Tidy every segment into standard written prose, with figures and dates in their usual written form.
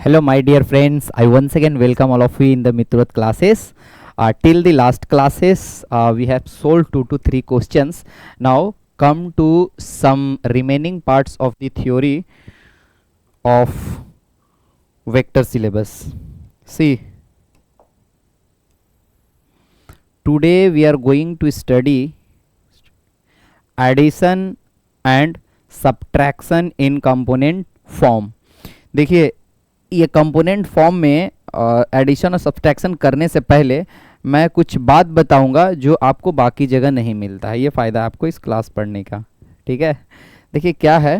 Hello, my dear friends. I once again welcome all of you in the Mithurat classes. Till the last classes, we have solved 2 to 3 questions. Now, come to some remaining parts of the theory of vector syllabus. See, today we are going to study addition and subtraction in component form. देखिए, ये component form में addition और subtraction करने से पहले मैं कुछ बात बताऊंगा जो आपको बाकी जगह नहीं मिलता है। ये फ़ायदा आपको इस क्लास पढ़ने का, ठीक है। देखिए क्या है,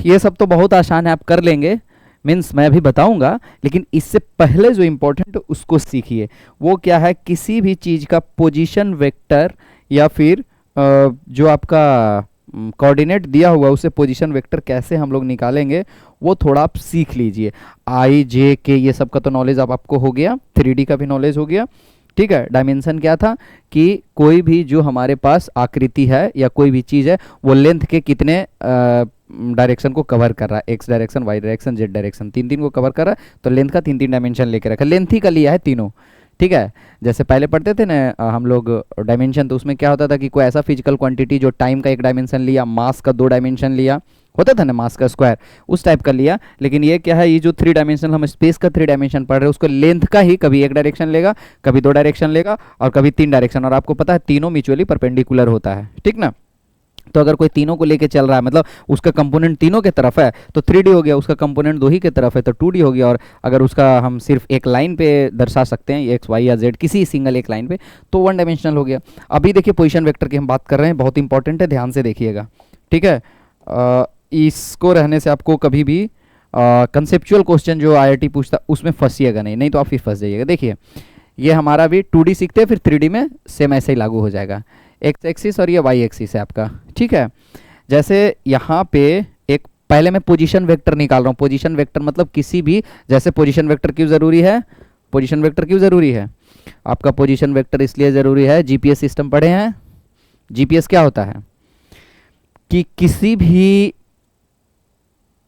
ये सब तो बहुत आसान है, आप कर लेंगे, मीन्स मैं भी बताऊंगा, लेकिन इससे पहले जो इम्पोर्टेंट उसको सीखिए। वो क्या है, किसी भी चीज़ का पोजीशन वेक्टर या फिर जो आपका कोऑर्डिनेट दिया हुआ उसे पोजीशन वेक्टर कैसे हम लोग निकालेंगे वो थोड़ा आप सीख लीजिए। आई जे के ये सब का तो नॉलेज अब आपको हो गया, 3D का भी नॉलेज हो गया, ठीक है। डायमेंशन क्या था कि कोई भी जो हमारे पास आकृति है या कोई भी चीज़ है वो लेंथ के कितने डायरेक्शन को कवर कर रहा है, X direction, Y direction, Z direction, तीन को कवर कर रहा है, तो लेंथ का 3 डायमेंशन लेके रखा, लेंथ ही का लिया है तीनों, ठीक है। जैसे पहले पढ़ते थे ना हम लोग डायमेंशन, तो उसमें क्या होता था कि कोई ऐसा फिजिकल क्वांटिटी जो टाइम का 1 डायमेंशन लिया, मास का 2 डायमेंशन लिया, होता था ना मास का स्क्वायर, उस टाइप का लिया। लेकिन ये क्या है, ये जो 3 डायमेंशन हम स्पेस का 3 डायमेंशन पढ़ रहे हैं उसको लेंथ का ही कभी 1 डायरेक्शन लेगा, कभी 2 डायरेक्शन लेगा और कभी 3 डायरेक्शन, और आपको पता है तीनों म्यूचुअली परपेंडिकुलर होता है, ठीक ना। तो अगर कोई तीनों को लेके चल रहा है, मतलब उसका कंपोनेंट तीनों के तरफ है तो 3D हो गया, उसका कंपोनेंट 2 ही के तरफ है तो 2D हो गया। और अगर उसका हम सिर्फ एक लाइन पे दर्शा सकते हैं, एक्स वाई या जेड किसी सिंगल एक लाइन पे, तो 1 डायमेंशनल हो गया। अभी देखिए पोजीशन वेक्टर की हम बात कर रहे हैं, बहुत इंपॉर्टेंट है, ध्यान से देखिएगा, ठीक है। इसको रहने से आपको कभी भी कंसेप्चुअल क्वेश्चन जो IIT पूछता उसमें फंसिएगा नहीं तो आप फिर फंस जाइएगा। देखिए ये हमारा भी 2D सीखते हैं, फिर 3D में सेम ऐसे ही लागू हो जाएगा। एक्स एक्सिस और ये वाई एक्सिस है आपका, ठीक है। जैसे यहाँ पे एक पहले मैं पोजीशन वेक्टर निकाल रहा हूँ। पोजीशन वेक्टर मतलब किसी भी, जैसे पोजीशन वेक्टर क्यों ज़रूरी है, पोजीशन वेक्टर क्यों ज़रूरी है आपका, पोजीशन वेक्टर इसलिए ज़रूरी है, जीपीएस सिस्टम पढ़े हैं। जीपीएस क्या होता है कि किसी भी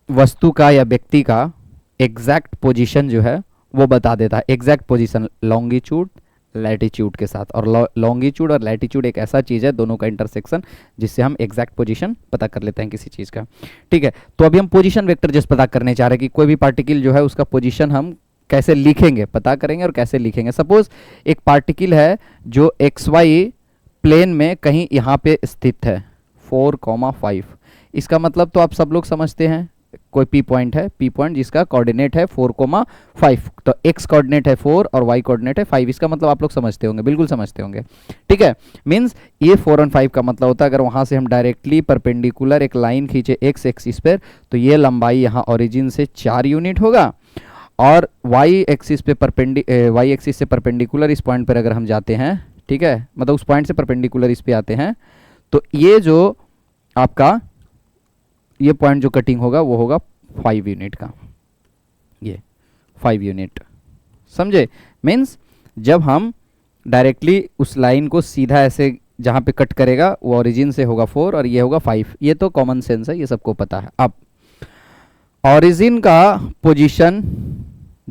वस्तु का या व्यक्ति का एग्जैक्ट पोजीशन जो है वो बता देता है, एग्जैक्ट पोजीशन लॉन्गिट्यूड लैटिट्यूड के साथ। और लॉन्गिट्यूड और लैटिट्यूड एक ऐसा चीज़ है, दोनों का इंटरसेक्शन, जिससे हम एग्जैक्ट पोजीशन पता कर लेते हैं किसी चीज़ का, ठीक है। तो अभी हम पोजीशन वेक्टर जस्ट पता करने चाह रहे हैं कि कोई भी पार्टिकल जो है उसका पोजीशन हम कैसे लिखेंगे, पता करेंगे और कैसे लिखेंगे। सपोज एक पार्टिकल है जो एक्स वाई प्लेन में कहीं यहाँ पे स्थित है 4,5, इसका मतलब तो आप सब लोग समझते हैं, कोई पी पॉइंट है, पी पॉइंट जिसका कोऑर्डिनेट है 4,5, तो एक्स कोऑर्डिनेट है 4 और वाई कोऑर्डिनेट है 5, इसका मतलब आप लोग समझते होंगे, बिल्कुल समझते होंगे, ठीक है। मींस ये 4 और 5 का मतलब होता है अगर वहां से हम डायरेक्टली परपेंडिकुलर एक लाइन खींचे एक्स एक्सिस पर, तो ये लंबाई यहाँ ओरिजिन से 4 यूनिट होगा, और वाई एक्सिस से परपेंडिकुलर इस पॉइंट पर अगर हम जाते हैं, ठीक है, मतलब उस पॉइंट से परपेंडिकुलर इस पे आते हैं, तो ये जो आपका ये पॉइंट जो कटिंग होगा वो होगा 5 यूनिट का, ये 5 यूनिट, समझे। मीन्स जब हम डायरेक्टली उस लाइन को सीधा ऐसे जहाँ पे कट करेगा वो ओरिजिन से होगा 4 और ये होगा 5, ये तो कॉमन सेंस है, ये सबको पता है। अब ओरिजिन का पोजीशन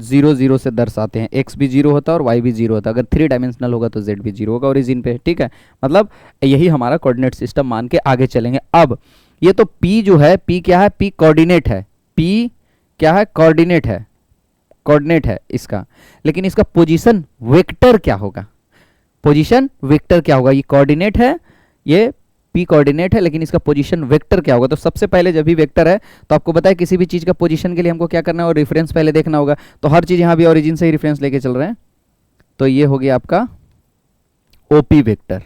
0 0 से दर्शाते हैं, एक्स भी 0 होता है और वाई भी 0 होता है, अगर 3 डायमेंशनल होगा तो जेड भी 0 होगा ओरिजिन पे, ठीक है। मतलब यही हमारा कोऑर्डिनेट सिस्टम मान के आगे चलेंगे। अब ये तो P जो है, P क्या है, P कोऑर्डिनेट है, P क्या है, कोऑर्डिनेट है, कोऑर्डिनेट है इसका, लेकिन इसका पोजीशन वेक्टर क्या होगा, पोजीशन वेक्टर क्या होगा, ये कोऑर्डिनेट है, ये P कोऑर्डिनेट है, लेकिन इसका पोजीशन वेक्टर क्या होगा। तो सबसे पहले जब भी वेक्टर है तो आपको पता है किसी भी चीज का पोजीशन के लिए हमको क्या करना है, और रेफरेंस पहले देखना होगा, तो हर चीज यहां भी ओरिजिन से ही रेफरेंस लेके चल रहे हैं, तो ये हो गया आपका OP वेक्टर,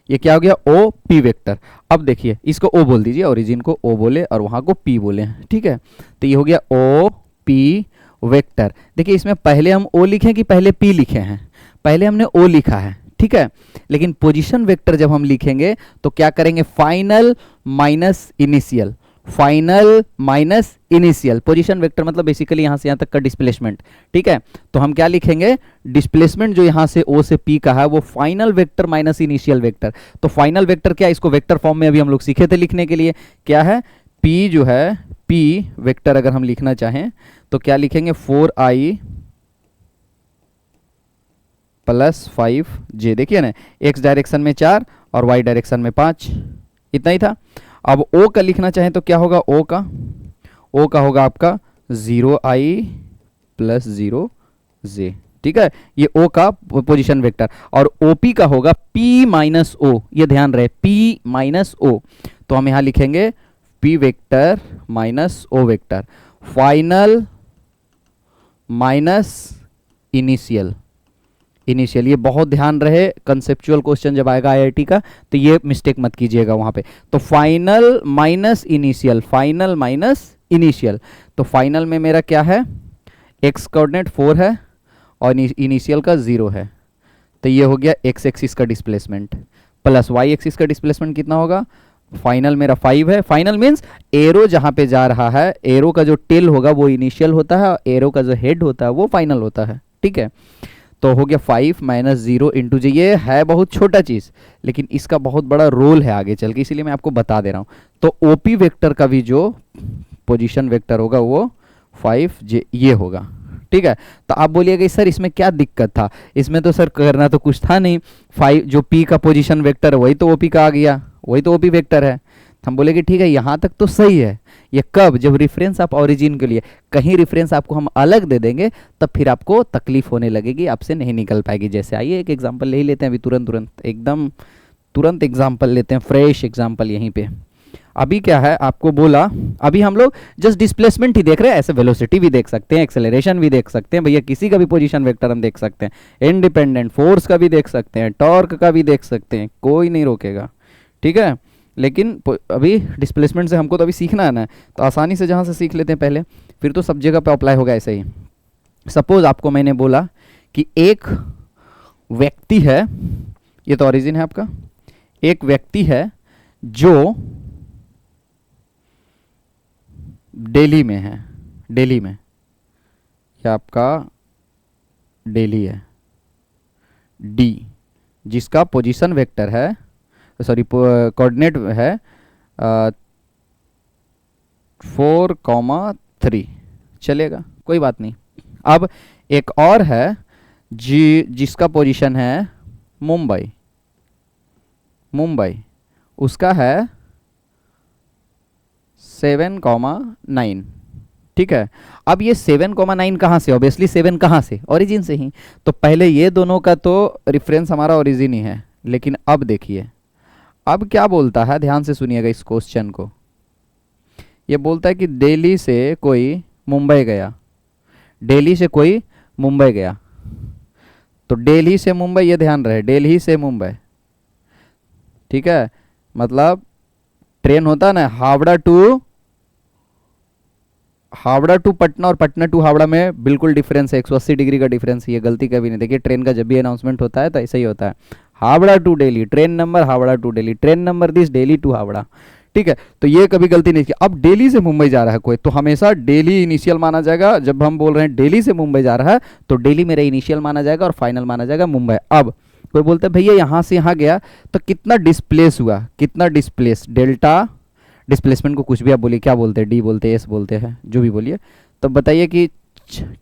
ये क्या हो गया, OP वेक्टर। अब देखिए इसको O बोल दीजिए, ओरिजिन को O बोले और वहां को P बोले, ठीक है, तो ये हो गया OP वेक्टर। देखिए इसमें पहले हम O लिखें कि पहले P लिखे हैं, पहले हमने O लिखा है, ठीक है, लेकिन पोजीशन वेक्टर जब हम लिखेंगे तो क्या करेंगे, final minus initial, final minus initial. Position vector मतलब बेसिकली यहां से यहां तक का डिस्प्लेसमेंट, ठीक है। तो हम क्या लिखेंगे, डिस्प्लेसमेंट जो यहां से O से P का है वो final vector minus initial vector. तो फाइनल वेक्टर क्या, इसको वेक्टर फॉर्म में अभी हम लोग सीखे थे लिखने के लिए, क्या है, P जो है पी वेक्टर अगर हम लिखना चाहें तो क्या लिखेंगे, 4i प्लस 5j। देखिए ना, x डायरेक्शन में 4 और y डायरेक्शन में 5, इतना ही था। अब o का लिखना चाहें तो क्या होगा, o का होगा आपका 0i प्लस 0j। ठीक है, ये o का पोजीशन वेक्टर। और op का होगा p माइनस o, ये ध्यान रहे, p माइनस o। तो हम यहां लिखेंगे p vector minus o vector, final minus initial. ये बहुत ध्यान रहे, कंसेप्चुअल क्वेश्चन जब आएगा आईआईटी का तो ये मिस्टेक मत कीजिएगा वहां पे। तो final minus initial, final minus initial. तो फाइनल में मेरा क्या है, x कोऑर्डिनेट 4 है और इनिशियल का 0 है, तो ये हो गया x एक्सिस का डिस्प्लेसमेंट प्लस y एक्सिस का डिस्प्लेसमेंट कितना होगा, फाइनल मेरा 5 है। फाइनल मीन्स एरो जहां पे जा रहा है, एरो का जो टेल होगा वो इनिशियल होता है और एरो का जो हेड होता है वो फाइनल होता है। ठीक है, तो हो गया 5 माइनस 0 इंटू जे। ये है बहुत छोटा चीज़ लेकिन इसका बहुत बड़ा रोल है आगे चल के, इसीलिए मैं आपको बता दे रहा हूँ। तो ओपी वेक्टर का भी जो पोजीशन वेक्टर होगा वो 5j ये होगा। ठीक है, तो आप बोलिएगा सर इसमें क्या दिक्कत था, इसमें तो सर करना तो कुछ था नहीं, 5 जो p का पोजीशन वेक्टर है वही तो ओपी का आ गया, वही तो ओपी वेक्टर है। हम बोले कि ठीक है यहाँ तक तो सही है। ये कब, जब रेफरेंस आप ओरिजिन के लिए, कहीं रेफरेंस आपको हम अलग दे देंगे तब फिर आपको तकलीफ होने लगेगी, आपसे नहीं निकल पाएगी। जैसे आइए एक एग्जांपल ले ही लेते हैं अभी, तुरंत एग्जांपल लेते हैं, फ्रेश एग्जांपल यहीं पे। अभी क्या है आपको बोला, अभी हम लोग जस्ट डिस्प्लेसमेंट ही देख रहे हैं, ऐसे वेलोसिटी भी देख सकते हैं, एक्सेलरेशन भी देख सकते हैं, भैया किसी का भी पोजीशन वेक्टर हम देख सकते हैं, इंडिपेंडेंट फोर्स का भी देख सकते हैं, टॉर्क का भी देख सकते हैं, कोई नहीं रोकेगा। ठीक है, लेकिन अभी डिस्प्लेसमेंट से हमको तो अभी सीखना है ना, तो आसानी से जहाँ से सीख लेते हैं पहले, फिर तो सब जगह पे अप्लाई होगा ऐसे ही। सपोज आपको मैंने बोला कि एक व्यक्ति है, ये तो ओरिजिन है आपका, एक व्यक्ति है जो दिल्ली में है, दिल्ली में, ये आपका दिल्ली है डी, जिसका पोजीशन वेक्टर है, सॉरी कोऑर्डिनेट है 4,3, चलेगा कोई बात नहीं। अब एक और है जिसका पोजीशन है मुंबई, उसका है 7,9। ठीक है, अब ये 7,9 कहाँ से, ऑब्वियसली 7 कहाँ से, ओरिजिन से ही। तो पहले ये दोनों का तो रेफरेंस हमारा ओरिजिन ही है, लेकिन अब देखिए अब क्या बोलता है, ध्यान से सुनिएगा इस क्वेश्चन को। ये बोलता है कि दिल्ली से कोई मुंबई गया, दिल्ली से कोई मुंबई गया, तो दिल्ली से मुंबई, ये ध्यान रहे, दिल्ली से मुंबई। ठीक है, मतलब ट्रेन होता है ना, हावड़ा टू पटना और पटना टू हावड़ा में बिल्कुल डिफरेंस है, 180 डिग्री का डिफरेंस है, ये गलती कभी नहीं। देखिए ट्रेन का जब भी अनाउंसमेंट होता है तो ऐसा ही होता है, Howrah to Delhi, train number Howrah to Delhi, train number this Delhi to Howrah. ठीक है, तो ये कभी गलती नहीं की। अब दिल्ली से मुंबई जा रहा है कोई, तो हमेशा दिल्ली इनिशियल माना जाएगा। जब हम बोल रहे हैं दिल्ली से मुंबई जा रहा है तो दिल्ली मेरा इनिशियल माना जाएगा और फाइनल माना जाएगा मुंबई। अब कोई बोलते हैं भैया यहाँ से यहाँ गया तो कितना डिस्प्लेस हुआ, कितना डिस्प्लेस, डेल्टा डिस्प्लेसमेंट को कुछ भी आप बोलिए, क्या बोलते हैं, डी बोलते हैं, एस बोलते हैं, जो भी बोलिए, तो बताइए कि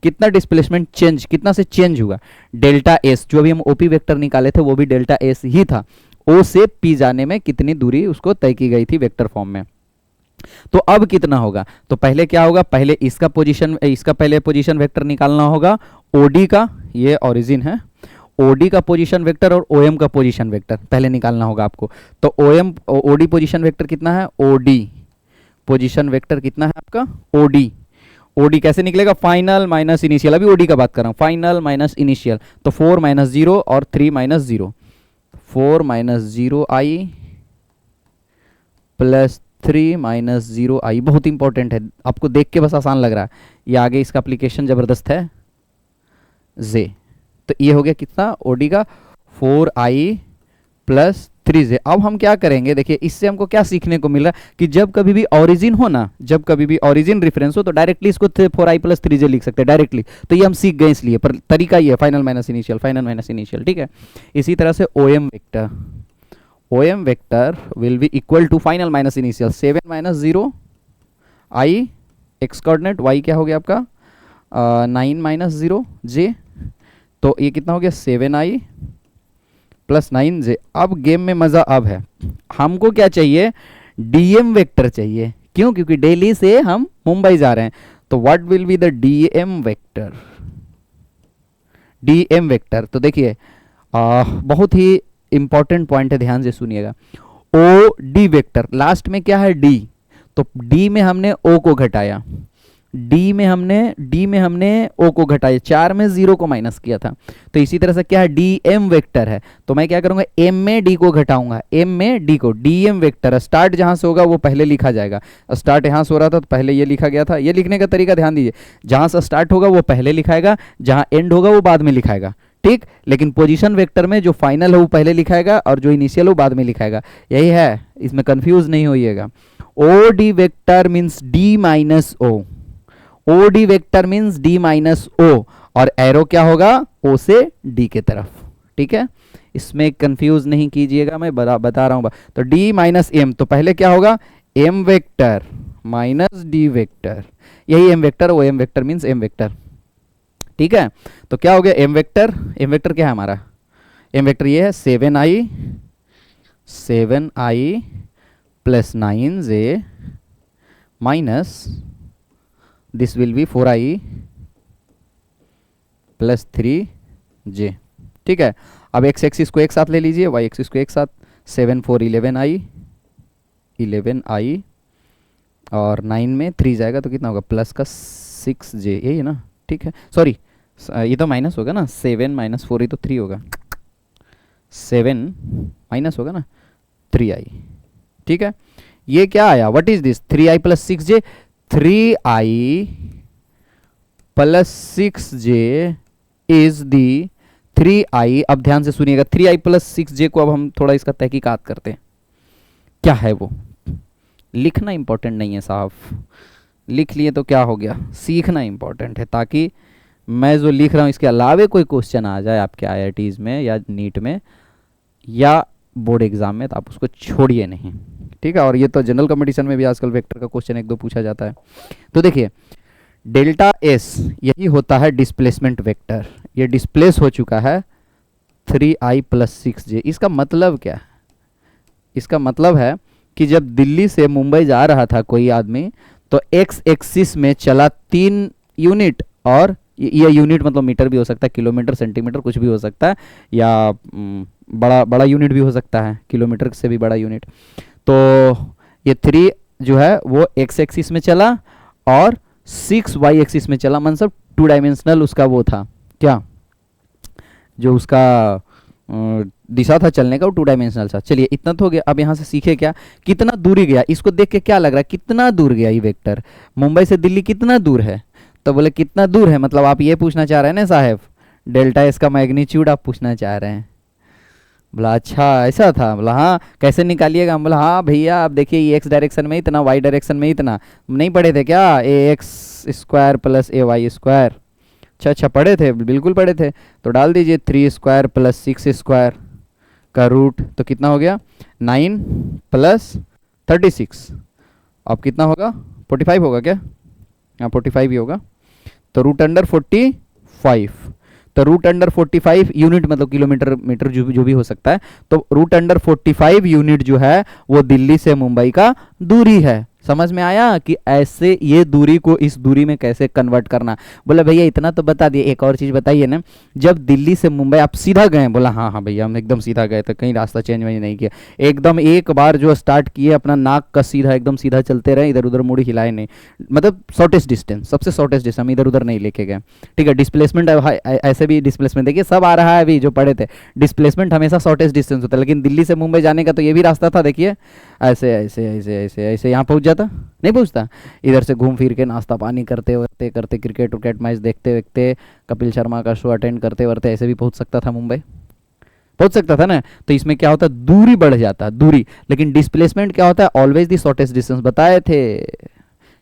कितना डिस्प्लेसमेंट चेंज, कितना से चेंज हुआ, डेल्टा एस। जो भी हम ओपी वेक्टर निकाले थे वो भी डेल्टा एस ही था, ओ से पी जाने में कितनी दूरी उसको तय की गई थी वेक्टर फॉर्म में। तो अब कितना होगा, तो पहले क्या होगा, पहले इसका पहले पोजीशन वेक्टर निकालना होगा, ओडी का, ये ओरिजिन है, ओडी का पोजीशन वेक्टर और ओएम का पोजीशन वेक्टर पहले निकालना होगा आपको। तो ओएम ओडी पोजीशन वेक्टर कितना है, ओडी पोजीशन वेक्टर कितना है आपका, ओडी। ओडी कैसे निकलेगा, फाइनल माइनस इनिशियल, अभी ओडी का बात कर रहा हूँ, फाइनल माइनस इनिशियल, तो 4 माइनस 0 और 3 माइनस 0, 4 माइनस 0 आई प्लस 3 माइनस 0 आई। बहुत इंपॉर्टेंट है, आपको देख के बस आसान लग रहा है, ये आगे इसका एप्लीकेशन जबरदस्त है, जे। तो ये हो गया कितना, ओडी का 4i प्लस 3j। अब हम क्या करेंगे, देखिए इससे हमको क्या सीखने को मिल रहा है कि जब कभी भी ओरिजिन हो ना, जब कभी भी ओरिजिन रेफरेंस हो तो डायरेक्टली इसको 4i प्लस 3j लिख सकते हैं डायरेक्टली। तो ये हम सीख गए इसलिए, पर तरीका ये है, final minus initial, final minus initial. ठीक है, इसी तरह से OM vector will be equal to final minus initial, 7 minus 0 I X coordinate, Y क्या हो गया आपका 9 माइनस 0 जे, तो ये कितना हो गया 7i प्लस 9j। अब गेम में मज़ा अब है, हमको क्या चाहिए, डीएम वेक्टर चाहिए। क्यों? क्योंकि दिल्ली से हम मुंबई जा रहे हैं। तो what will be the DM vector? DM vector तो देखिए बहुत ही इंपॉर्टेंट पॉइंट है, ध्यान से सुनिएगा। ओ डी वेक्टर, लास्ट में क्या है डी, तो डी में हमने ओ को घटाया, डी में हमने ओ को घटाया, 4 में 0 को माइनस किया था। तो इसी तरह से क्या है डी एम वेक्टर है, तो मैं क्या करूंगा एम में डी को घटाऊंगा, एम में डी को, डी एम वेक्टर स्टार्ट जहां से होगा वो पहले लिखा जाएगा। स्टार्ट यहां से हो रहा था तो पहले ये लिखा गया था। ये लिखने का तरीका ध्यान दीजिए, जहां से स्टार्ट होगा वो पहले लिखाएगा, जहां एंड होगा वो बाद में लिखाएगा, ठीक। लेकिन पोजीशन वेक्टर में जो फाइनल है वो पहले लिखाएगा और जो इनिशियल हो बाद में लिखाएगा। यही है, इसमें कंफ्यूज नहीं होइएगा। O D vector means D minus O, O D vector means D minus O, और एरो क्या होगा ओ से डी के तरफ, ठीक है। इसमें कंफ्यूज नहीं कीजिएगा, मैं बता रहा हूं। तो डी माइनस एम, तो पहले क्या होगा M vector minus D vector, यही एम वेक्टर, वो M vector means M vector, ठीक है। तो क्या हो गया एम वेक्टर, एम वेक्टर क्या है हमारा, एम वेक्टर ये है 7i plus 9j minus this will be 4i plus 3j, ठीक है। अब एक्स एक्सिस को एक साथ ले लीजिए, वाई एक्सिस को एक साथ, 7 4 11i और 9 में 3 जाएगा तो कितना होगा प्लस का 6j, यही है ना, ठीक है। सॉरी ये तो माइनस होगा ना, 7 माइनस 4 ही तो 3 होगा, 7 माइनस होगा ना 3i, ठीक है। ये क्या आया, what is this 3i plus 6j, 3i plus 6j is the 3i। अब ध्यान से सुनिएगा, 3i प्लस 6j को अब हम थोड़ा इसका तहकीकात करते हैं, क्या है वो। लिखना इंपॉर्टेंट नहीं है साहब, लिख लिए तो क्या हो गया, सीखना इंपॉर्टेंट है, ताकि मैं जो लिख रहा हूँ इसके अलावे कोई क्वेश्चन आ जाए आपके आईआईटीज में या नीट में या बोर्ड एग्जाम में तो आप उसको छोड़िए नहीं, ठीक है। और ये तो जनरल कंपटीशन में भी आजकल वेक्टर का क्वेश्चन एक दो पूछा जाता है। तो देखिए डेल्टा एस यही होता है डिस्प्लेसमेंट वेक्टर, ये डिस्प्लेस हो चुका है 3i प्लस 6j। इसका मतलब क्या है, इसका मतलब है कि जब दिल्ली से मुंबई जा रहा था कोई आदमी तो एक्स एक्सिस में चला 3 यूनिट, और ये यूनिट मतलब मीटर भी हो सकता है, किलोमीटर, सेंटीमीटर, कुछ भी हो सकता है, या बड़ा बड़ा यूनिट भी हो सकता है, किलोमीटर से भी बड़ा यूनिट। तो ये 3 जो है वो एक्स एक्सिस में चला और 6 वाई एक्सिस में चला, मतलब 2 डायमेंशनल उसका वो था, क्या जो उसका दिशा था चलने का वो 2 डायमेंशनल था। चलिए इतना तो हो गया। अब यहाँ से सीखे क्या, कितना दूरी गया, इसको देख के क्या लग रहा है कितना दूर गया ये वेक्टर, मुंबई से दिल्ली कितना दूर है। तो बोले कितना दूर है, मतलब आप ये पूछना चाह रहे हैं ना साहब, डेल्टा एस का मैग्नीट्यूड आप पूछना चाह रहे हैं। बोला अच्छा ऐसा था, बोला हाँ कैसे निकालिएगा, बोला हाँ भैया आप देखिए ये एक्स डायरेक्शन में इतना, वाई डायरेक्शन में इतना, नहीं पढ़े थे क्या, ए एक्स स्क्वायर प्लस ए वाई स्क्वायर। अच्छा पढ़े थे, बिल्कुल पढ़े थे। तो डाल दीजिए 3 स्क्वायर प्लस 6 स्क्वायर का रूट, तो कितना हो गया 9 प्लस 36, अब कितना होगा 45 होगा क्या, हाँ 45 ही होगा। तो रूट अंडर 45, तो रूट अंडर 45 यूनिट मतलब किलोमीटर मीटर जो भी हो सकता है, तो रूट अंडर 45 यूनिट जो है वो दिल्ली से मुंबई का दूरी है। समझ में आया कि ऐसे ये दूरी को इस दूरी में कैसे कन्वर्ट करना। बोला भैया इतना तो बता दिए, एक और चीज़ बताइए ना, जब दिल्ली से मुंबई आप सीधा गए, बोला हाँ हाँ भैया हम एकदम सीधा गए थे, कहीं रास्ता चेंज नहीं किया, एकदम एक बार जो स्टार्ट किए अपना नाक का सीधा एकदम सीधा चलते रहे, इधर उधर मुड़ी हिलाए नहीं, मतलब शॉर्टेस्ट डिस्टेंस, सबसे शॉर्टेस्ट डिस्टेंस, हम इधर उधर नहीं लेके गए, ठीक है। डिस्प्लेसमेंट ऐसे भी डिस्प्लेसमेंट देखिए सब आ रहा है, अभी जो पढ़े थे डिस्प्लेसमेंट हमेशा शॉर्टेस्ट डिस्टेंस होता है, लेकिन दिल्ली से मुंबई जाने का तो ये भी रास्ता था, देखिए ऐसे ऐसे ऐसे ऐसे ऐसे यहाँ पहुँच जाता, नहीं पहुँचता, इधर से घूम फिर के नाश्ता पानी करते करते क्रिकेट विकेट मैच देखते देखते कपिल शर्मा का शो अटेंड करते करते ऐसे भी पहुँच सकता था, मुंबई पहुँच सकता था ना। तो इसमें क्या होता है दूरी बढ़ जाता है, दूरी, लेकिन डिस्प्लेसमेंट क्या होता है ऑलवेज दी शॉर्टेस्ट डिस्टेंस बताए थे,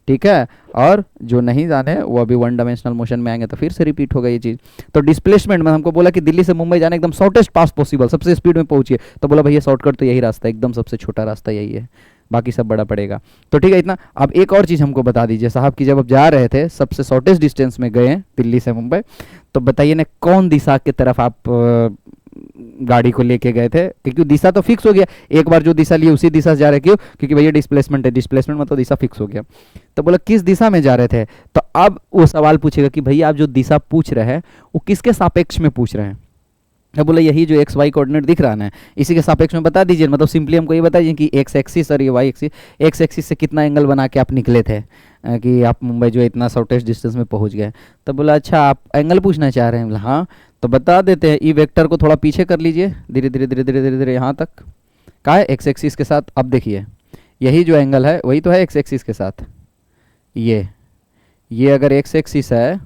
ठीक है। और जो नहीं जाने वो अभी 1 डायमेंशनल मोशन में आएंगे तो फिर से रिपीट होगा ये चीज़। तो डिस्प्लेसमेंट में हमको बोला कि दिल्ली से मुंबई जाने एकदम शॉर्टेस्ट पास पॉसिबल, सबसे स्पीड में पहुंचिए, तो बोला भैया शॉर्टकट तो यही रास्ता है, एकदम सबसे छोटा रास्ता यही है, बाकी सब बड़ा पड़ेगा। तो ठीक है इतना। अब एक और चीज़ हमको बता दीजिए साहब कि जब आप जा रहे थे सबसे शॉर्टेस्ट डिस्टेंस में गए दिल्ली से मुंबई, तो बताइए ना कौन दिशा की तरफ आप गाड़ी को लेके गए थे, क्योंकि दिशा तो फिक्स हो गया, एक बार जो दिशा लिए उसी दिशा से जा रहे। क्यों? क्योंकि भैया डिस्प्लेसमेंट है, डिस्प्लेसमेंट मतलब दिशा फिक्स हो गया। तो बोला किस दिशा में जा रहे थे, तो अब वो सवाल पूछेगा कि भैया आप जो दिशा पूछ रहे हैं वो किसके सापेक्ष में पूछ रहे हैं। अब बोला यही जो एक्स वाई कोऑर्डिनेट दिख रहा है ना, इसी के सापेक्ष में बता दीजिए। मतलब सिंपली हमको ये बताइए कि एक्स एक्सिस और ये वाई एक्सिस, एक्स एक्सिस से कितना एंगल बना के आप निकले थे कि आप मुंबई जो है इतना शॉर्टेस्ट डिस्टेंस में पहुंच गए। तब बोला अच्छा आप एंगल पूछना चाह रहे हैं। बोला हाँ, तो बता देते हैं। ई वेक्टर को थोड़ा पीछे कर लीजिए, धीरे धीरे धीरे धीरे धीरे धीरे यहाँ तक। कहाँ है? एक्स एक्सिस के साथ। अब देखिए यही जो एंगल है वही तो है एक्स एक्सिस के साथ। ये अगर एक्स एक्सिस है,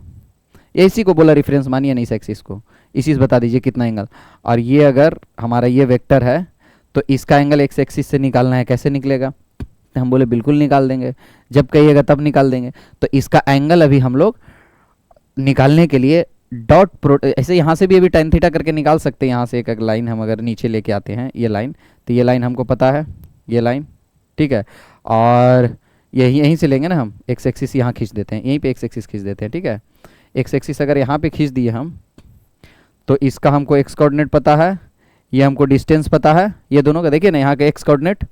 ये इसी को बोला रेफरेंस मानिए नहीं, इस एक्सिस को, इसी से बता दीजिए कितना एंगल। और ये अगर हमारा ये वेक्टर है तो इसका एंगल एक्स एक्सिस से निकालना है, कैसे निकलेगा? तो हम बोले बिल्कुल निकाल देंगे, जब कहिएगा तब निकाल देंगे। तो इसका एंगल अभी हम लोग निकालने के लिए डॉट ऐसे यहाँ से भी अभी tan थीटा करके निकाल सकते हैं। यहाँ से एक लाइन हम अगर नीचे लेके आते हैं, ये लाइन, तो ये लाइन हमको पता है, ये लाइन ठीक है। और यहीं से लेंगे ना हम, एक्स एक्सिस यहाँ खींच देते हैं, यहीं पे एक्स एक्सिस खींच देते हैं ठीक है। एक्स एक्सिस अगर यहाँ पे खींच दिए हम, तो इसका हमको एक्स कोऑर्डिनेट पता है, ये हमको डिस्टेंस पता है, ये दोनों का देखिए ना, यहाँ का एक्स कोऑर्डिनेट,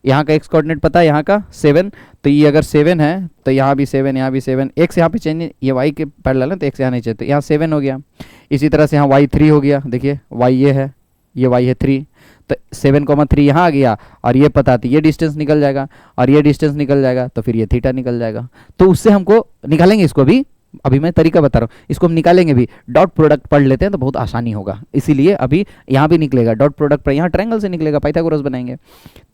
यहाँ का एक्स कोऑर्डिनेट पता है, यहाँ का 7। तो ये अगर 7 है तो यहाँ भी 7, यहाँ भी 7, एक्स यहाँ पे चेंज, ये वाई के पैरेलल है तो एक्स यहाँ नहीं चाहिए, तो यहाँ 7 हो गया। इसी तरह से यहाँ वाई 3 हो गया, देखिए वाई ये है, ये वाई है 3, तो 7,3 यहाँ आ गया। और ये पता थी ये डिस्टेंस निकल जाएगा, और ये डिस्टेंस निकल जाएगा, तो फिर ये थीटा निकल जाएगा। तो उससे हमको निकालेंगे इसको भी, अभी मैं तरीका बता रहा हूँ, इसको हम निकालेंगे भी। डॉट प्रोडक्ट पढ़ लेते हैं तो बहुत आसानी होगा, इसीलिए अभी यहाँ भी निकलेगा डॉट प्रोडक्ट पर, यहाँ ट्रायंगल से निकलेगा, पाइथागोरस बनाएंगे।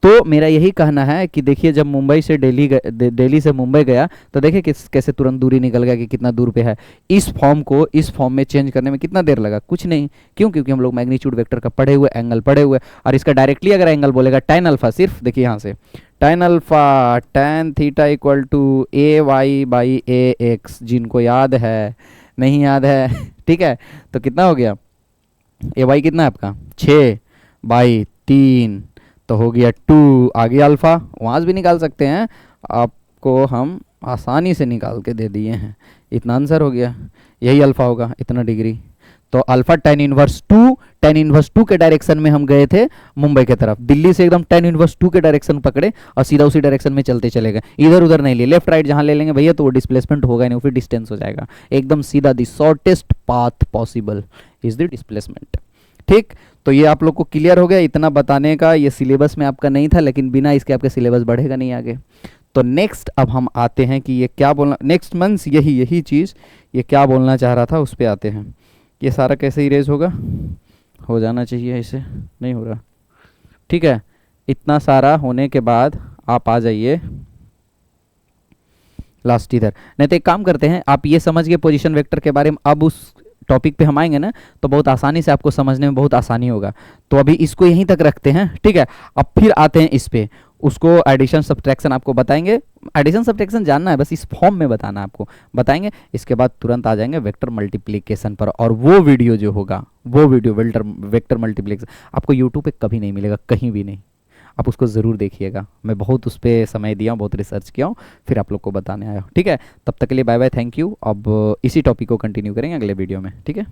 तो मेरा यही कहना है कि देखिए जब मुंबई से दिल्ली से मुंबई गया तो देखिए कैसे तुरंत दूरी निकल गया कि कितना दूर पे है। इस फॉर्म को इस फॉर्म में चेंज करने में कितना देर लगा? कुछ नहीं। क्यों? क्योंकि हम लोग मैग्नीट्यूड वेक्टर का पढ़े हुए, एंगल पढ़े हुए। और इसका डायरेक्टली अगर एंगल बोलेगा tan अल्फा, सिर्फ देखिए यहाँ से tan alpha tan theta equal to A Y by A X, जिनको याद है, नहीं याद है ठीक है, तो कितना हो गया? ए वाई कितना है आपका? 6/3, तो हो गया 2। आगे अल्फ़ा वहाँ से भी निकाल सकते हैं, आपको हम आसानी से निकाल के दे दिए हैं, इतना आंसर हो गया। यही अल्फ़ा होगा, इतना डिग्री। तो अल्फा tan इनवर्स 2 के डायरेक्शन में हम गए थे मुंबई के तरफ। दिल्ली से एकदम tan इनवर्स 2 के डायरेक्शन पकड़े और सीधा उसी डायरेक्शन में चलते चले गए, इधर उधर नहीं लिए। लेफ्ट राइट जहाँ ले लेंगे भैया तो वो डिस्प्लेसमेंट होगा नहीं, फिर डिस्टेंस हो जाएगा। एकदम सीधा, the shortest path possible is the displacement. ठीक, तो ये आप लोग को क्लियर हो गया। इतना बताने का ये सिलेबस में आपका नहीं था, लेकिन बिना इसके आपका सिलेबस बढ़ेगा नहीं आगे। तो नेक्स्ट अब हम आते हैं कि ये क्या बोलना, नेक्स्ट मंथ यही चीज़ ये क्या बोलना चाह रहा था उस पर आते हैं। ये सारा कैसे इरेज होगा? हो जाना चाहिए, ऐसे नहीं हो रहा। ठीक है, इतना सारा होने के बाद आप आ जाइए लास्ट इधर। नहीं तो एक काम करते हैं, आप ये समझ गए पोजीशन वेक्टर के बारे में, अब उस टॉपिक पे हम आएंगे ना तो बहुत आसानी से आपको समझने में बहुत आसानी होगा। तो अभी इसको यहीं तक रखते हैं, ठीक है। अब फिर आते हैं इस पे, उसको एडिशन सब्ट्रैक्शन आपको बताएंगे। एडिशन सब्ट्रैक्शन जानना है, बस इस फॉर्म में बताना है आपको, बताएंगे। इसके बाद तुरंत आ जाएंगे वेक्टर मल्टीप्लिकेशन पर, और वो वीडियो जो होगा, वो वीडियो वेक्टर मल्टीप्लिकेशन आपको यूट्यूब पे कभी नहीं मिलेगा, कहीं भी नहीं। आप उसको ज़रूर देखिएगा, मैं बहुत उस पर समय दिया हूँ, बहुत रिसर्च किया हूँ, फिर आप लोग को बताने आया हूँ, ठीक है। तब तक के लिए बाय बाय, थैंक यू। अब इसी टॉपिक को कंटिन्यू करेंगे अगले वीडियो में, ठीक है।